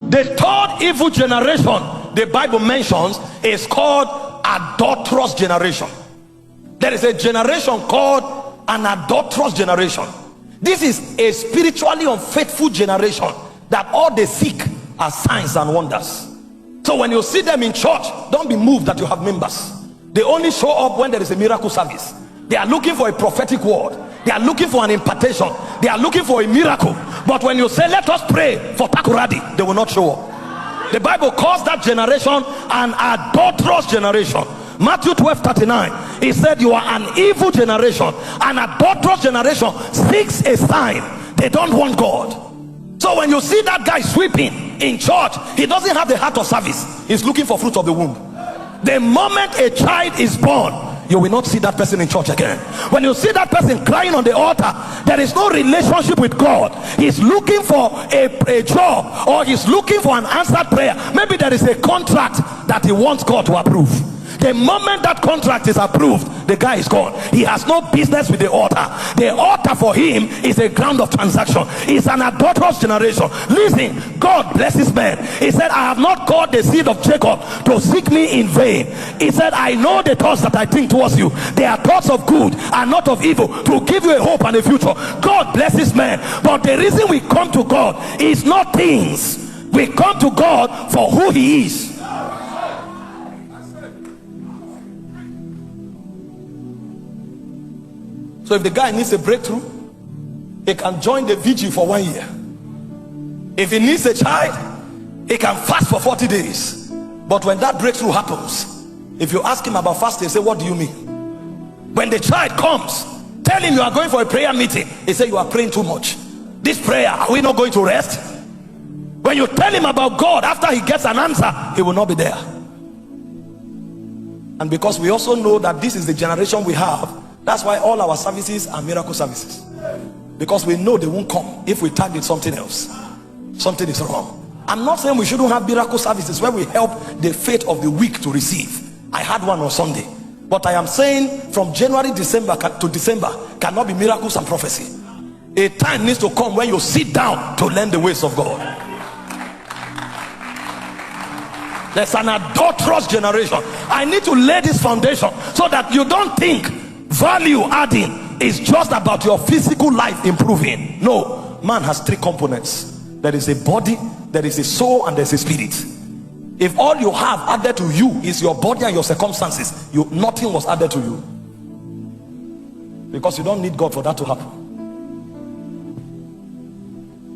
The third evil generation the Bible mentions is called adulterous generation. There is a generation called an adulterous generation. This is a spiritually unfaithful generation that all they seek are signs and wonders. So when you see them in church, don't be moved that you have members. They only show up when there is a miracle service. They are looking for a prophetic word. They are looking for an impartation. They are looking for a miracle. But when you say, let us pray for Takoradi, they will not show up. The Bible calls that generation an adulterous generation. Matthew 12:39, he said, you are an evil generation. An adulterous generation seeks a sign. They don't want God. So when you see that guy sweeping in church, he doesn't have the heart of service. He's looking for fruit of the womb. The moment a child is born, you will not see that person in church again. When you see that person crying on the altar, there is no relationship with God. He's looking for a job, or he's looking for an answered prayer. Maybe there is a contract that he wants God to approve. The moment that contract is approved, the guy is gone. He has no business with the altar. The altar for him is a ground of transaction. It's an adulterous generation. Listen, God blesses men. He said, I have not called the seed of Jacob to seek me in vain. He said, I know the thoughts that I think towards you. They are thoughts of good and not of evil, to give you a hope and a future. God blesses men. But the reason we come to God is not things. We come to God for who he is. So if the guy needs a breakthrough, he can join the vigil for 1 year. If he needs a child, he can fast for 40 days. But when that breakthrough happens, if you ask him about fasting, say, what do you mean? When the child comes, tell him you are going for a prayer meeting. He say, you are praying too much. This prayer, are we not going to rest? When you tell him about God, after he gets an answer, he will not be there. And because we also know that this is the generation we have, that's why all our services are miracle services, because we know they won't come if we target something else. Something is wrong. I'm not saying we shouldn't have miracle services where we help the faith of the weak to receive. I had one on Sunday, but I am saying from January December to December cannot be miracles and prophecy. A time needs to come when you sit down to learn the ways of God. There's an adulterous generation. I need to lay this foundation so that you don't think value adding is just about your physical life improving. No, man has three components. There is a body, there is a soul, and there's a spirit. If all you have added to you is your body and your circumstances, nothing was added to you, because you don't need God for that to happen.